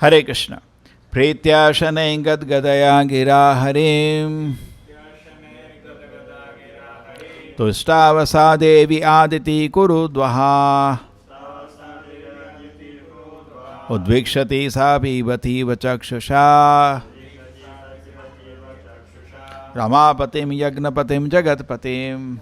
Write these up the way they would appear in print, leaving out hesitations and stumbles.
हरे कृष्ण। प्रीत्या शनैः गदगदया गिरा हरिं तुष्टावसा देवी आदिति कुरुद्वहा उद्वीक्षति सा पीबतीव चक्षुषा रमापतिं यज्ञपतिं जगत्पतिं।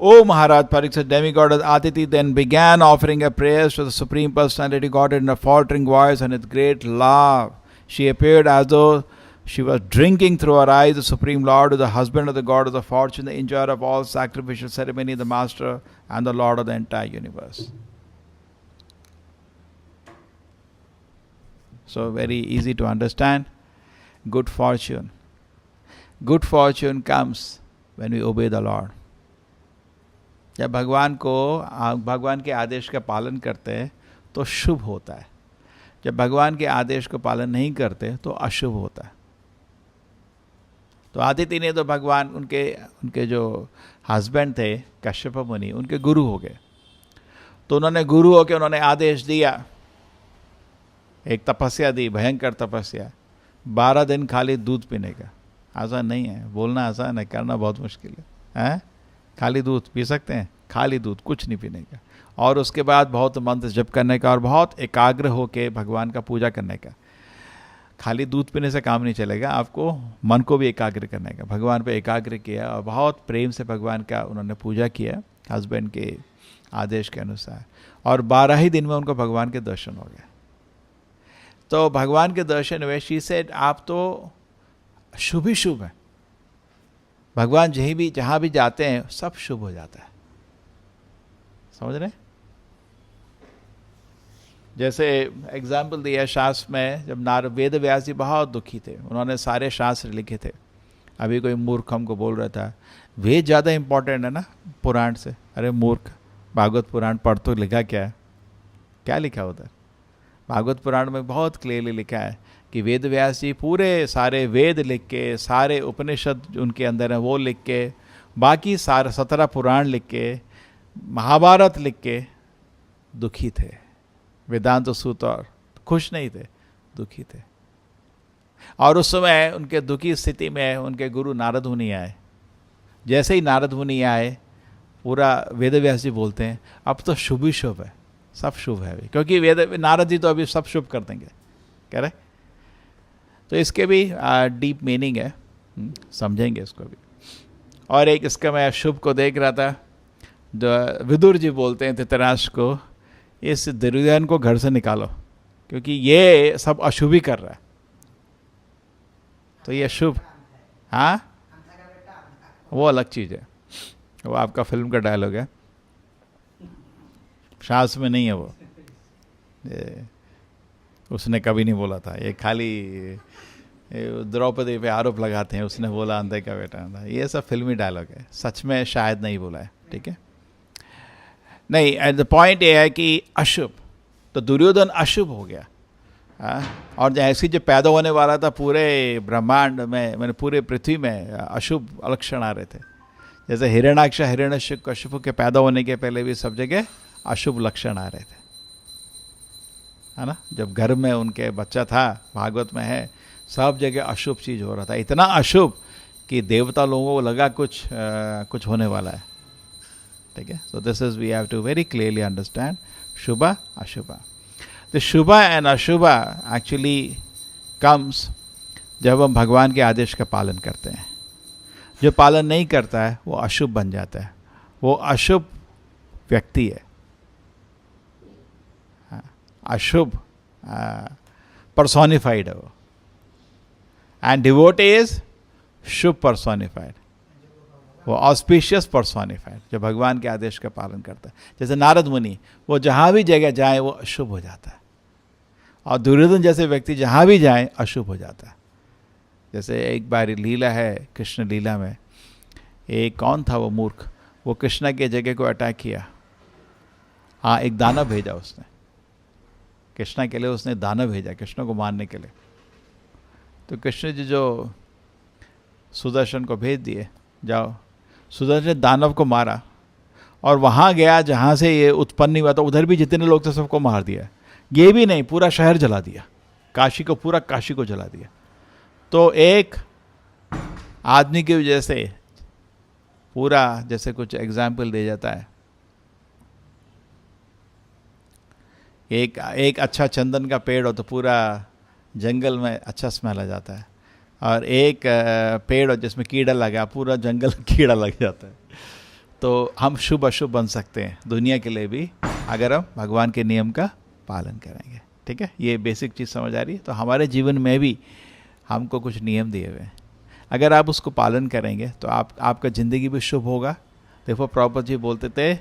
O Maharaj Parikshit, demigoddess Aditi then began offering her prayers to the Supreme Personality Godhead in a faltering voice and with great love. She appeared as though she was drinking through her eyes the Supreme Lord, who is the husband of the God of the fortune, the enjoyer of all sacrificial ceremony, the master and the Lord of the entire universe. So very easy to understand. Good fortune. Good fortune comes when we obey the Lord. जब भगवान के आदेश का पालन करते हैं तो शुभ होता है, जब भगवान के आदेश को पालन नहीं करते तो अशुभ होता है। तो आदिति ने तो भगवान उनके जो हस्बैंड थे कश्यप मुनि, उनके गुरु हो गए। तो उन्होंने गुरु होकर उन्होंने आदेश दिया, एक तपस्या दी, भयंकर तपस्या, 12 दिन खाली दूध पीने का। आसान नहीं है, बोलना आसान है, करना बहुत मुश्किल है। खाली दूध पी सकते हैं, खाली दूध, कुछ नहीं पीने का, और उसके बाद बहुत मंत्र जप करने का और बहुत एकाग्र होके भगवान का पूजा करने का। खाली दूध पीने से काम नहीं चलेगा, आपको मन को भी एकाग्र करने का। भगवान पे एकाग्र किया और बहुत प्रेम से भगवान का उन्होंने पूजा किया हस्बैंड के आदेश के अनुसार, और 12 ही दिन में उनको भगवान के दर्शन हो गए। तो भगवान के दर्शन हुए। शी सेड, आप तो शुभ ही शुभ है, भगवान जहाँ भी जाते हैं सब शुभ हो जाता है। समझ रहे? जैसे एग्जाम्पल दिया शास्त्र में, जब वेद व्यास जी बहुत दुखी थे, उन्होंने सारे शास्त्र लिखे थे। अभी कोई मूर्ख हमको बोल रहा था वेद ज़्यादा इम्पोर्टेंट है ना पुराण से। अरे मूर्ख, भागवत पुराण पढ़ तो लिखा क्या है? क्या लिखा उधर? भागवत पुराण में बहुत क्लियरली लिखा है कि वेद व्यास जी पूरे सारे वेद लिख के, सारे उपनिषद उनके अंदर हैं वो लिख के, बाकी सारे 17 पुराण लिख के, महाभारत लिख के दुखी थे। वेदांत सूत्र और खुश नहीं थे, दुखी थे। और उस समय उनके दुखी स्थिति में उनके गुरु नारद मुनि आए। जैसे ही नारद मुनि आए, पूरा वेद व्यास जी बोलते हैं अब तो शुभ ही शुभ है, सब शुभ है अभी, क्योंकि नारद जी तो अभी सब शुभ कर देंगे, कह रहे। तो इसके भी डीप मीनिंग है, समझेंगे इसको भी। और एक इसका मैं शुभ को देख रहा था, जो विदुर जी बोलते हैं धृतराष्ट्र को, इस दुर्योधन को घर से निकालो क्योंकि ये सब अशुभ ही कर रहा है। तो ये शुभ, हाँ वो अलग चीज़ है, वो आपका फिल्म का डायलॉग है, शास्त्र में नहीं है वो, उसने कभी नहीं बोला था। ये खाली द्रौपदी पे आरोप लगाते हैं उसने बोला अंधे का बेटा था, ये सब फिल्मी डायलॉग है, सच में शायद नहीं बोला है। ठीक है, नहीं, एट द पॉइंट ये है कि अशुभ, तो दुर्योधन अशुभ हो गया। और ऐसी जो पैदा होने वाला था पूरे ब्रह्मांड में, मैंने पूरे पृथ्वी में अशुभ लक्षण आ रहे थे। जैसे हिरण्याक्ष हिरण्यकशिपु के पैदा होने के पहले भी सब जगह अशुभ लक्षण आ रहे थे, है ना। जब घर में उनके बच्चा था, भागवत में है, सब जगह अशुभ चीज़ हो रहा था, इतना अशुभ कि देवता लोगों को लगा कुछ होने वाला है। ठीक है, so this is we have to very clearly understand shubha ashubha. The shubha and ashubha actually comes जब हम भगवान के आदेश का पालन करते हैं। जो पालन नहीं करता है वो अशुभ बन जाता है, वो अशुभ व्यक्ति है, अशुभ पर्सोनिफाइड है वो। And devotee is Shubh personified, वो ऑस्पिशियस पर्सोनिफाइड, जो भगवान के आदेश का पालन करता है। जैसे नारद मुनि, वो जहाँ भी जगह जाए वो अशुभ हो जाता है, और दुर्योधन जैसे व्यक्ति जहाँ भी जाए अशुभ हो जाता है। जैसे एक बार लीला है कृष्ण लीला में, एक कौन था वो मूर्ख, वो कृष्ण के जगह को अटैक किया। हाँ, एक दानव भेजा उसने कृष्ण के लिए, उसने दानव भेजा कृष्ण को मारने के लिए। तो कृष्ण जी जो सुदर्शन को भेज दिए, जाओ। सुदर्शन ने दानव को मारा और वहाँ गया जहाँ से ये उत्पन्न हुआ था, उधर भी जितने लोग थे सबको मार दिया। ये भी नहीं, पूरा शहर जला दिया, काशी को, पूरा काशी को जला दिया। तो एक आदमी की वजह से पूरा, जैसे कुछ एग्जाम्पल दे जाता है, एक अच्छा चंदन का पेड़ हो तो पूरा जंगल में अच्छा स्मेल आ जाता है, और एक पेड़ हो जिसमें कीड़ा लगा, पूरा जंगल कीड़ा लग जाता है। तो हम शुभ अशुभ बन सकते हैं दुनिया के लिए भी, अगर हम भगवान के नियम का पालन करेंगे। ठीक है, ये बेसिक चीज़ समझ आ रही है। तो हमारे जीवन में भी हमको कुछ नियम दिए हुए हैं, अगर आप उसको पालन करेंगे तो आपका ज़िंदगी भी शुभ होगा। देखो प्रभुपाद जी बोलते थे,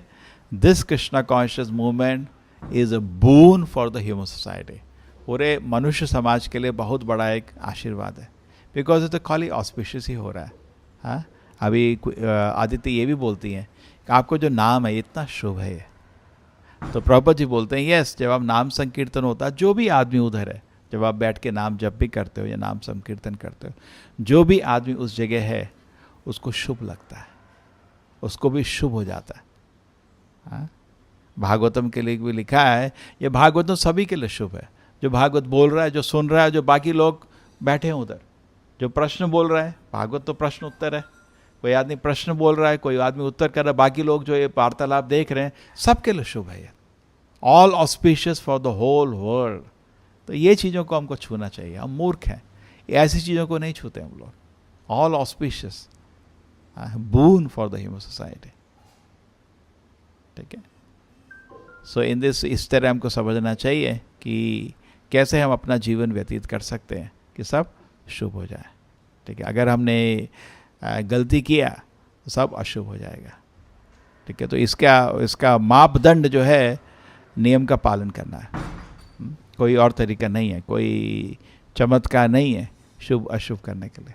this Krishna conscious movement is a boon for the human society. पूरे मनुष्य समाज के लिए बहुत बड़ा एक आशीर्वाद है, बिकॉज इट खाली ऑस्पिशियस ही हो रहा है। हाँ, अभी आदित्य ये भी बोलती हैं कि आपको जो नाम है इतना शुभ है। तो प्रभुपाद जी बोलते हैं, यस, जब आप नाम संकीर्तन होता है, जो भी आदमी उधर है, जब आप बैठ के नाम जप भी करते हो या नाम संकीर्तन करते हो, जो भी आदमी उस जगह है उसको शुभ लगता है, उसको भी शुभ हो जाता है। हाँ? भागवतम के लिए भी लिखा है, ये भागवतम सभी के लिए शुभ है। जो भागवत बोल रहा है, जो सुन रहा है, जो बाकी लोग बैठे हैं उधर, जो प्रश्न बोल रहा है, भागवत तो प्रश्न उत्तर है, कोई आदमी प्रश्न बोल रहा है, कोई आदमी उत्तर कर रहा है, बाकी लोग जो ये वार्तालाप देख रहे हैं, सबके लिए शुभ है ये। All auspicious for the whole world. तो ये चीज़ों को हमको छूना चाहिए, हम मूर्ख हैं, ऐसी चीज़ों को नहीं छूते हम लोग। All auspicious, boon for the human society. ठीक है, सो इन दिस, इस तरह हमको समझना चाहिए कि कैसे हम अपना जीवन व्यतीत कर सकते हैं कि सब शुभ हो जाए। ठीक है, अगर हमने गलती किया तो सब अशुभ हो जाएगा। ठीक है, तो इसका मापदंड जो है नियम का पालन करना है, कोई और तरीका नहीं है, कोई चमत्कार नहीं है शुभ अशुभ करने के लिए।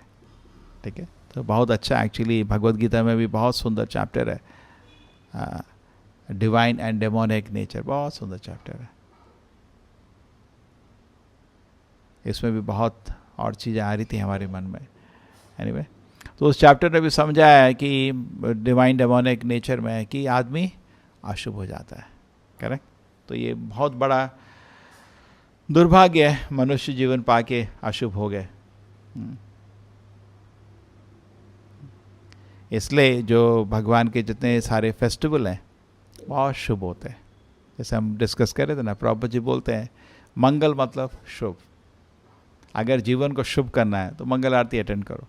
ठीक है, तो बहुत अच्छा, एक्चुअली भगवद गीता में भी बहुत सुंदर चैप्टर है, डिवाइन एंड डेमोनिक नेचर, बहुत सुंदर चैप्टर है। इसमें भी बहुत और चीज़ें आ रही थी हमारे मन में। एनीवे, तो उस चैप्टर ने भी समझाया है कि डिवाइन डेमोनिक नेचर में है कि आदमी अशुभ हो जाता है। करेक्ट, तो ये बहुत बड़ा दुर्भाग्य है, मनुष्य जीवन पाके अशुभ हो गए। इसलिए जो भगवान के जितने सारे फेस्टिवल हैं बहुत शुभ होते हैं। जैसे हम डिस्कस कर रहे थे ना, प्रभुपाद जी बोलते हैं मंगल मतलब शुभ। अगर जीवन को शुभ करना है तो मंगल आरती अटेंड करो,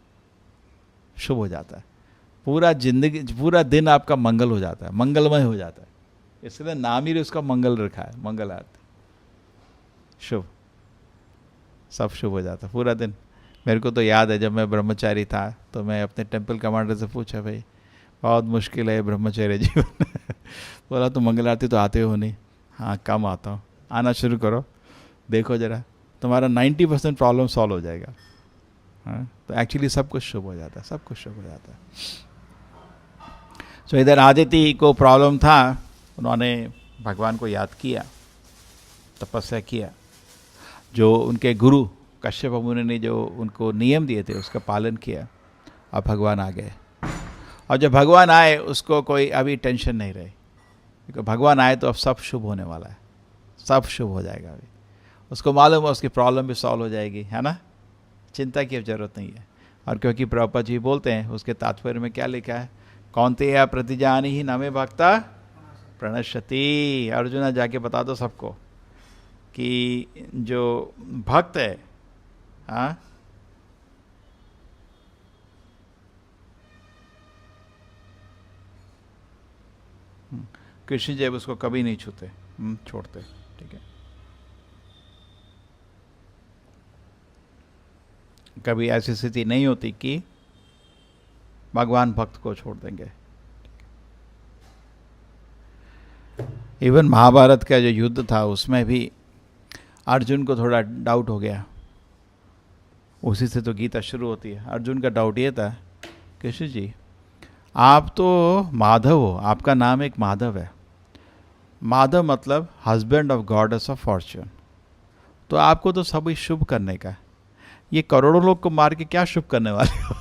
शुभ हो जाता है। पूरा जिंदगी, पूरा दिन आपका मंगल हो जाता है, मंगलमय हो जाता है। इसलिए नाम ही उसका मंगल रखा है, मंगल आरती, शुभ, सब शुभ हो जाता है पूरा दिन। मेरे को तो याद है जब मैं ब्रह्मचारी था तो मैं अपने टेंपल कमांडर से पूछा, भाई बहुत मुश्किल है ब्रह्मचर्य जीवन। बोला तो मंगल आरती तो आते हो नहीं? हाँ, कम आता हूँ। आना शुरू करो, देखो ज़रा, तुम्हारा 90% प्रॉब्लम सॉल्व हो जाएगा। हाँ, तो एक्चुअली सब कुछ शुभ हो जाता है, सब कुछ शुभ हो जाता है। सो इधर आदित्य को प्रॉब्लम था, उन्होंने भगवान को याद किया, तपस्या किया, जो उनके गुरु कश्यप मुनि ने जो उनको नियम दिए थे उसका पालन किया, और भगवान आ गए। और जब भगवान आए उसको कोई अभी टेंशन नहीं रही, क्योंकि भगवान आए तो अब सब शुभ होने वाला है, सब शुभ हो जाएगा। अभी उसको मालूम है उसकी प्रॉब्लम भी सॉल्व हो जाएगी, है ना, चिंता की अब जरूरत नहीं है। और क्योंकि प्रभुपाद जी बोलते हैं, उसके तात्पर्य में क्या लिखा है, कौन्तेय प्रतिजानी ही नमे भक्ता प्रणश्यति। अर्जुना जाके बता दो सबको कि जो भक्त है, हाँ, कृष्ण जी उसको कभी नहीं छूते, छोड़ते। ठीक है, कभी ऐसी स्थिति नहीं होती कि भगवान भक्त को छोड़ देंगे। इवन महाभारत का जो युद्ध था उसमें भी अर्जुन को थोड़ा डाउट हो गया, उसी से तो गीता शुरू होती है। अर्जुन का डाउट ये था, कृष्ण जी आप तो माधव हो, आपका नाम एक माधव है, माधव मतलब husband of goddess of Fortune, तो आपको तो सभी शुभ करने का, ये करोड़ों लोग को मार के क्या शुभ करने वाले हो?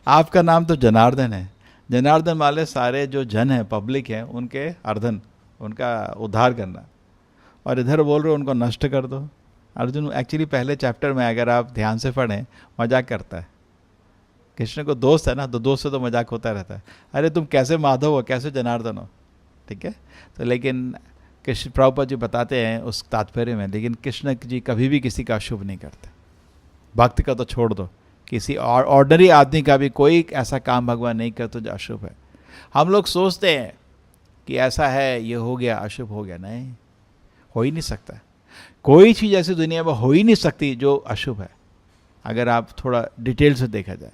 आपका नाम तो जनार्दन है, जनार्दन वाले सारे जो जन हैं, पब्लिक हैं, उनके अर्धन, उनका उद्धार करना। और इधर बोल रहे हो उनको नष्ट कर दो। अर्जुन एक्चुअली पहले चैप्टर में अगर आप ध्यान से पढ़ें मजाक करता है। कृष्ण को दोस्त है ना, तो दोस्त से तो मजाक होता रहता है, अरे तुम कैसे माधव हो, कैसे जनार्दन हो, ठीक है। तो लेकिन कृष्ण प्रभुपाद जी बताते हैं उस तात्पर्य में, लेकिन कृष्ण जी कभी भी किसी का अशुभ नहीं करते। भक्त का तो छोड़ दो, किसी और ऑर्डनरी आदमी का भी कोई ऐसा काम भगवान नहीं करते जो अशुभ है। हम लोग सोचते हैं कि ऐसा है, ये हो गया अशुभ हो गया, नहीं, हो ही नहीं सकता। कोई चीज़ ऐसी दुनिया में हो ही नहीं सकती जो अशुभ है, अगर आप थोड़ा डिटेल से देखा जाए।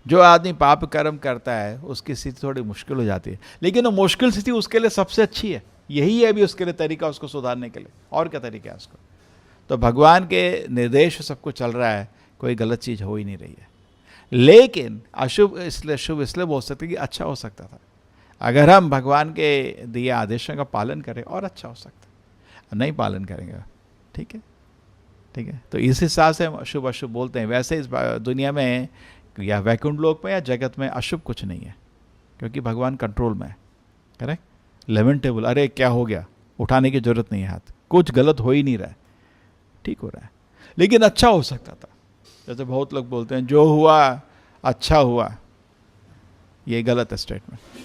जो आदमी पाप कर्म करता है उसकी स्थिति थोड़ी मुश्किल हो जाती है, लेकिन वो मुश्किल स्थिति उसके लिए सबसे अच्छी है। यही है अभी उसके लिए तरीका, उसको सुधारने के लिए, और क्या तरीका है उसको। तो भगवान के निर्देश सब कुछ चल रहा है, कोई गलत चीज़ हो ही नहीं रही है। लेकिन अशुभ इसलिए शुभ इसलिए बोल सकते कि अच्छा हो सकता था, अगर हम भगवान के दिए आदेशों का पालन करें और अच्छा हो सकता है, नहीं पालन करेंगे, ठीक है, ठीक है। तो इस हिसाब से हम अशुभ अशुभ बोलते हैं। वैसे इस दुनिया में या वैकुंठ लोक में या जगत में अशुभ कुछ नहीं है, क्योंकि भगवान कंट्रोल में है, करेक्ट। लेमेंटेबल, अरे क्या हो गया, उठाने की जरूरत नहीं है हाथ, कुछ गलत हो ही नहीं रहा है, ठीक हो रहा है। लेकिन अच्छा हो सकता था, जैसे बहुत लोग बोलते हैं जो हुआ अच्छा हुआ, ये गलत है स्टेटमेंट।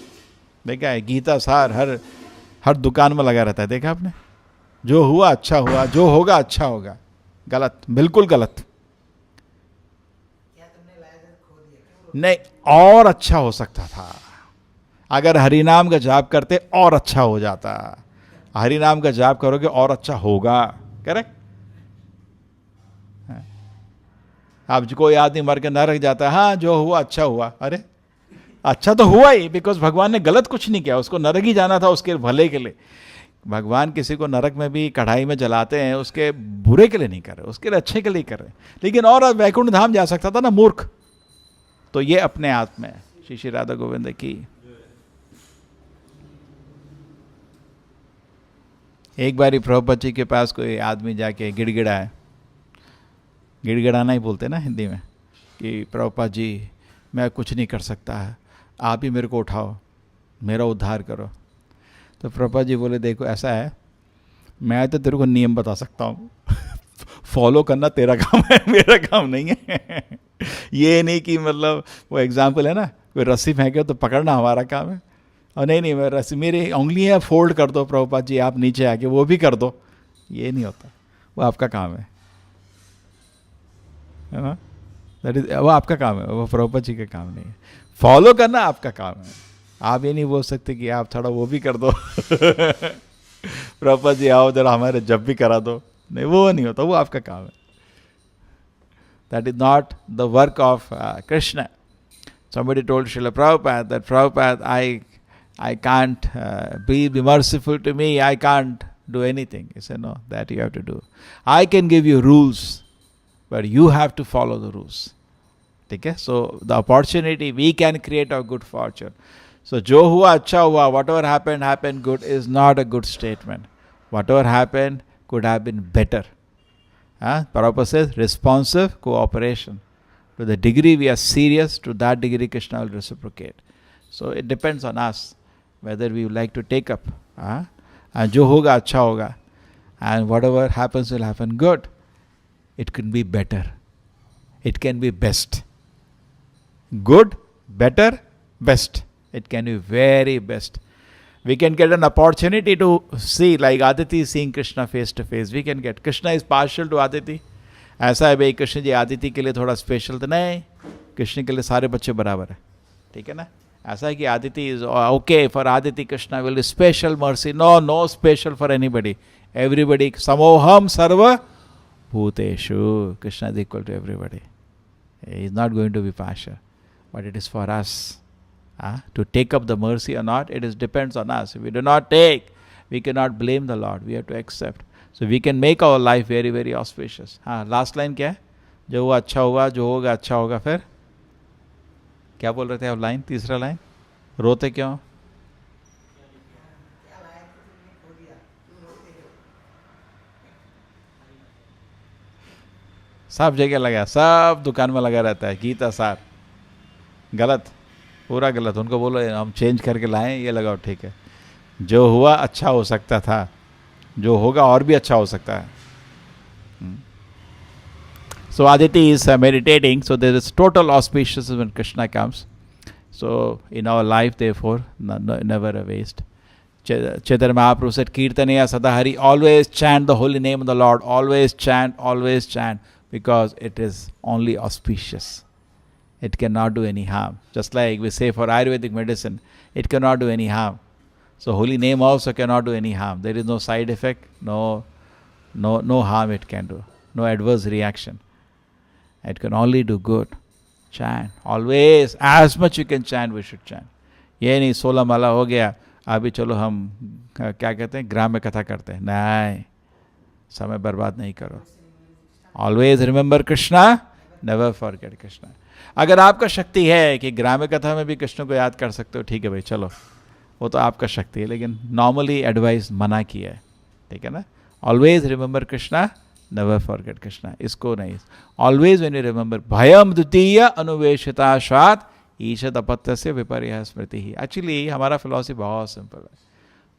देखा है, गीता सार हर दुकान में लगा रहता है, देखा आपने, जो हुआ अच्छा हुआ, जो होगा अच्छा होगा, गलत, बिल्कुल गलत। नहीं, और अच्छा हो सकता था, अगर हरिनाम का जाप करते और अच्छा हो जाता, हरिनाम का जाप करोगे और अच्छा होगा, करेक्ट। अब कोई आदमी मर के नरक जाता है, हाँ जो हुआ अच्छा हुआ, अरे अच्छा तो हुआ ही, बिकॉज भगवान ने गलत कुछ नहीं किया, उसको नरक ही जाना था उसके भले के लिए। भगवान किसी को नरक में भी कढ़ाई में जलाते हैं, उसके बुरे के लिए नहीं कर रहे, उसके लिए अच्छे के लिए कर रहे। लेकिन और वैकुंठ धाम जा सकता था ना, मूर्ख। तो ये अपने आप में श्री श्री राधा गोविंद की। एक बारी प्रभुपाद जी के पास कोई आदमी जाके गिड़गिड़ाए, गिड़गिड़ाना ही बोलते ना हिंदी में, कि प्रभुपाद जी मैं कुछ नहीं कर सकता है, आप ही मेरे को उठाओ, मेरा उद्धार करो। तो प्रभुपाद जी बोले देखो ऐसा है, मैं तो तेरे को नियम बता सकता हूँ फॉलो करना तेरा काम है, मेरा काम नहीं है ये नहीं कि मतलब वो एग्जाम्पल है ना, कोई रस्सी फेंके तो पकड़ना हमारा काम है, और नहीं मैं रस्सी, मेरी उंगलियाँ फोल्ड कर दो प्रभुपाद जी, आप नीचे आके वो भी कर दो, ये नहीं होता, वो आपका काम है ना, दैट इज, वो आपका काम है, वो प्रभुपाद जी का काम नहीं है। फॉलो करना आपका काम है, आप ये नहीं बोल सकते कि आप थोड़ा वो भी कर दो प्रभुपाद जी आओ जरा हमारे जब भी करा दो, नहीं वो नहीं होता, वो आपका काम है। That is not the work of Krishna. Somebody told Srila Prabhupada that Prabhupada, I can't be merciful to me, I can't do anything. He said, no, that you have to do. I can give you rules, but you have to follow the rules. Okay? So the opportunity, we can create our good fortune. So jo hua acha hua, whatever happened, happened good is not a good statement. Whatever happened could have been better. Prabhupada says responsive cooperation. To the degree we are serious, to that degree Krishna will reciprocate. So it depends on us whether we would like to take up. And jo hoga acha hoga. And whatever happens will happen good. It can be better. It can be best. Good, better, best. It can be very best. We can get an opportunity to see, like Aditi seeing Krishna face to face. We can get. Krishna is partial to Aditi. ऐसा है भाई कृष्ण जी आदिति के लिए थोड़ा special, तो नहीं, कृष्ण के लिए सारे बच्चे बराबर है, ठीक है ना। ऐसा है कि Aditi is okay for Aditi, Krishna will special mercy, no special for anybody, everybody समोहम सर्व भूतेषु, Krishna is equal to everybody, he is not going to be partial, but it is for us to take up the mercy or not. It is depends on us. If we do not take, we cannot blame the Lord. We have to accept. So we can make our life very, very auspicious. Last line क्या है? जो हुआ अच्छा हुआ, जो होगा अच्छा होगा। फिर क्या बोल रहे थे आप? लाइन, तीसरा लाइन, रोते क्यों? सब जगह लगा, सब दुकान में लगा रहता है गीता सार, गलत, पूरा गलत। उनको बोलो हम चेंज करके लाएं, ये लगाओ, ठीक है। जो हुआ अच्छा हो सकता था, जो होगा और भी अच्छा हो सकता है. So Aditi is meditating, so there is total auspiciousness when Krishna comes. So in our life, therefore, never a waste. Chaitanya Mahaprabhu said, Kirtanaya Sadahari, always chant the holy name of the Lord, always chant, because it is only auspicious. It cannot do any harm. Just like we say for Ayurvedic medicine, it cannot do any harm. So holy name also cannot do any harm. There is no side effect, no harm it can do, no adverse reaction. It can only do good. Chant. Always, as much you can chant, we should chant. ये नहीं 16 माला हो गया, अभी चलो हम क्या कहते हैं, ग्राम्य कथा करते हैं. नहीं, समय बर्बाद नहीं करो. Always remember Krishna, never forget Krishna. अगर आपका शक्ति है कि ग्राम्य कथा में भी कृष्ण को याद कर सकते हो, ठीक है भाई, चलो, वो तो आपका शक्ति है, लेकिन नॉर्मली एडवाइस मना किया है, ठीक है ना. Always remember Krishna, never forget Krishna. इसको नहीं. Always when you remember, भयम द्वितीय अनुवेशिताशात ईशद अपत्यस्य विपर्यः स्मृति. एक्चुअली हमारा फिलॉसफी बहुत सिंपल है,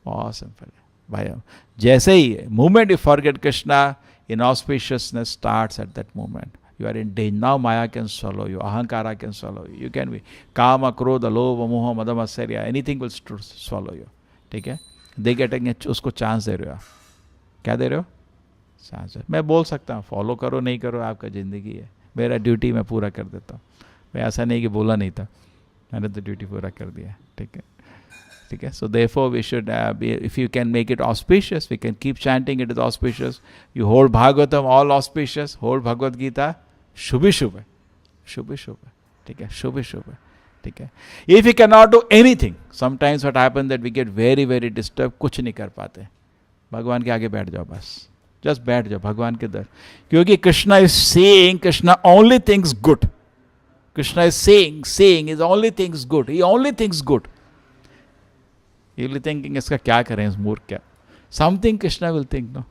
बहुत सिंपल है. भयम, जैसे ही moment you forget Krishna, inauspiciousness starts at that moment. You are in danger. Now Maya can swallow you, Ahankara can swallow you. You can be Kama, Krodha, Lobha, Moha, Mada, Matsarya. Anything will swallow you. ठीक है. दे गेटेंगे, उसको chance दे रहे हो. क्या दे रहे हो? Chance. मैं बोल सकता हूँ, फॉलो करो नहीं करो आपका ज़िंदगी है, मेरा ड्यूटी मैं पूरा कर देता हूँ. मैं ऐसा नहीं कि बोला नहीं था, मैंने तो ड्यूटी पूरा कर दिया. ठीक है, ठीक है. So therefore we should if you can make it auspicious, we can keep chanting it is auspicious. You hold Bhagavatam, all auspicious. Hold Bhagavad Gita, शुभ शुभ है, शुभ शुभ है. ठीक है, शुभ शुभ है. ठीक है. If you can not do anything, sometimes what happen that we get very very disturb. कुछ नहीं कर पाते, भगवान के आगे बैठ जाओ, बस जस्ट बैठ जाओ भगवान के दर. क्योंकि Krishna is saying, Krishna only thinks good. Krishna is saying is only thinks good. He only thinks good. You will thinking इसका क्या करें इस मूर्ख क्या. Something Krishna will think. No,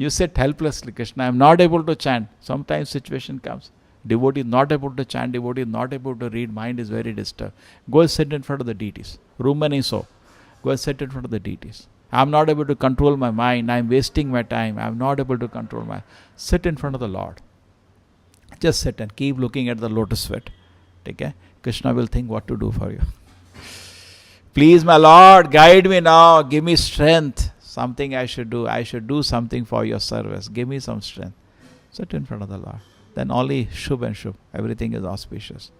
you sit helplessly, Krishna, I am not able to chant. Sometimes situation comes, devotee is not able to chant, devotee is not able to read, mind is very disturbed. Go and sit in front of the deities. Room mein nahi so. Go and sit in front of the deities. I am not able to control my mind, I am wasting my time, I am not able to control my... Sit in front of the Lord. Just sit and keep looking at the lotus feet. Okay? Krishna will think what to do for you. Please my Lord, guide me now, give me strength. Something I should do. I should do something for your service. Give me some strength. Sit in front of the Lord. Then only Shubh and Shubh. Everything is auspicious.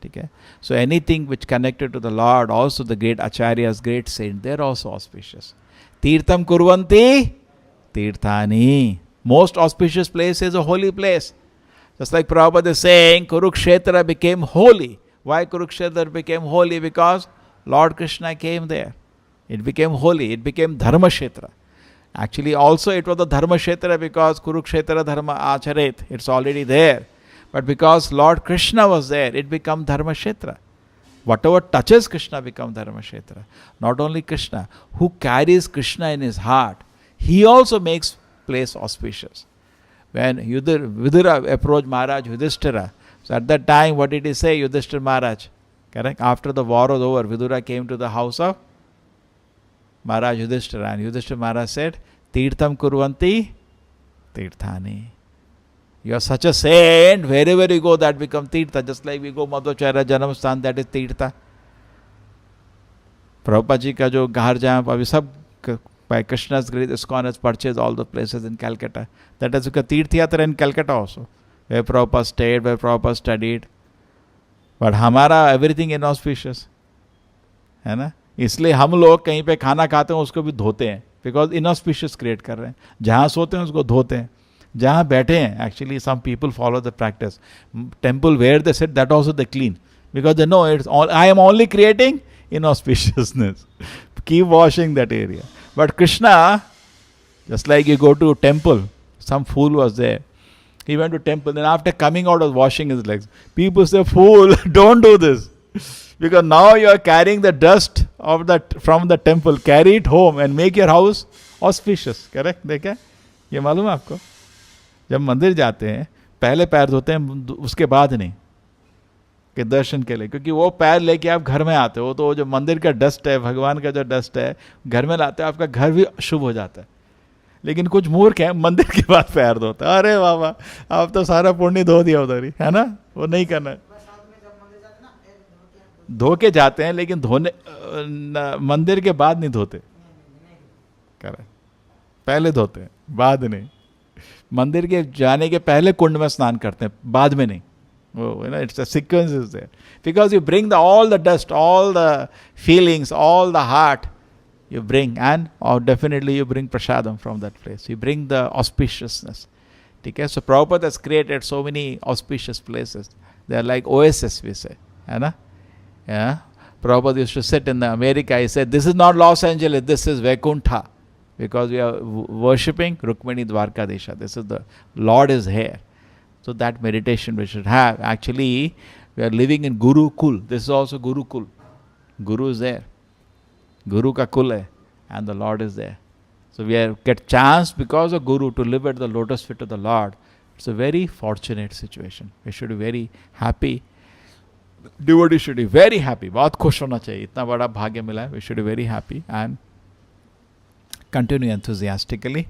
Okay? So anything which connected to the Lord, also the great acharyas, great saints, they are also auspicious. Tirtham kurvanti tirthani. Most auspicious place is a holy place. Just like Prabhupada is saying, Kurukshetra became holy. Why Kurukshetra became holy? Because Lord Krishna came there. It became holy. It became Dharma Kshetra. Actually, also it was the Dharma Kshetra because Kurukshetra Dharma Acharet. It's already there. But because Lord Krishna was there, it became Dharma Kshetra. Whatever touches Krishna becomes Dharma Kshetra. Not only Krishna, who carries Krishna in his heart, he also makes place auspicious. When Vidura approached Maharaj Yudhishthira, so at that time, what did he say, Yudhishthira Maharaj? Correct? After the war was over, Vidura came to the house of Maharaj Yudhishthira, and Yudhishthira Maharaj said, Tirtham kurvanti tirthani. You are such a saint, wherever you go, that becomes tirtha. Just like we go Madhvacharya Janamsthan, that is tirtha. Prabhupada ji ka jo ghar jaan, abhi sab by Krishna's grace, ISKCON has purchased all the places in Calcutta. That is because Tirthayatra in Calcutta also, where Prabhupada stayed, where Prabhupada studied. But हमारा everything inauspicious, है ना. इसलिए हम लोग कहीं पे खाना खाते हैं उसको भी धोते हैं, बिकॉज इनऑस्पिशियस क्रिएट कर रहे हैं. जहाँ सोते हैं उसको धोते हैं, जहाँ बैठे हैं, actually some people follow the practice. Temple where they sit, that also they clean, because they know it's I am only creating inauspiciousness. Keep washing that area. But Krishna, just like you go to a temple, some fool was there. He went to temple, then after coming out was washing his legs. People say, fool, don't do this. Because now you are carrying the dust of that from the temple. Carry it home and make your house auspicious. Correct? देखा? ये मालूम है आपको? जब मंदिर जाते हैं, पहले पैर धोते हैं, उसके बाद नहीं, के दर्शन के लिए. क्योंकि वो पैर लेके आप घर में आते हो, तो वो जो मंदिर का डस्ट है, भगवान का जो डस्ट है, घर में लाते हो, आपका घर भी शुभ हो जाता है. लेकिन कुछ मूर्ख है मंदिर के बाद पैर धोते, अरे बाबा आप तो सारा पुण्य धो दिया उधर ही, है ना, वो नहीं करना है। धो के जाते हैं लेकिन धोने मंदिर के बाद नहीं धोते, करें पहले धोते हैं बाद नहीं। मंदिर के जाने के पहले कुंड में स्नान करते हैं, बाद में नहीं। वो ना, it's a sequence is there, because you bring the all the dust, all the feelings, all the heart you bring, and or definitely you bring prasadam from that place, you bring the auspiciousness. Okay, so Prabhupada has created so many auspicious places, they are like oasis, we say, है ना? Yeah, Prabhupada used to sit in America, he said this is not Los Angeles, this is Vaikuntha, because we are worshipping Rukmini Dwarkadesha, this is the Lord is here. So that meditation we should have. Actually we are living in Gurukul, this is also Gurukul, Guru is there, Guru ka kul hai, and the Lord is there. So we have get chance because of Guru to live at the lotus feet of the Lord. It's a very fortunate situation. We should be very happy. Devotee should be very happy. बहुत खुश होना चाहिए, इतना बड़ा भाग्य मिला है. We should be very happy and continue enthusiastically,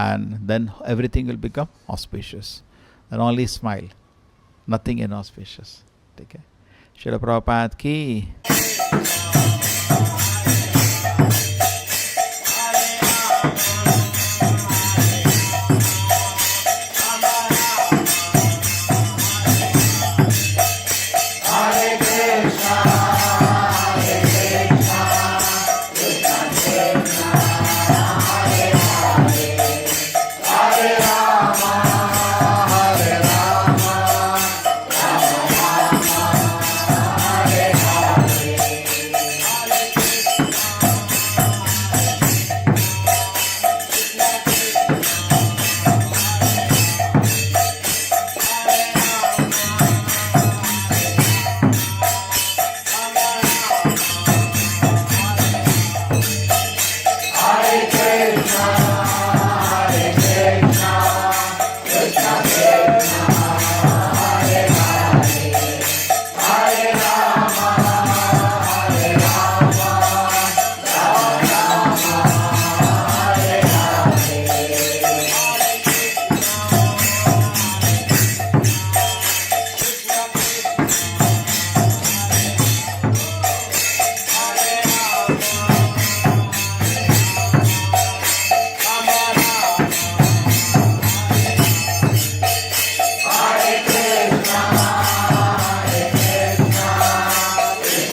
and then everything will become auspicious. And only smile, nothing inauspicious. ठीक है. Srila Prabhupada की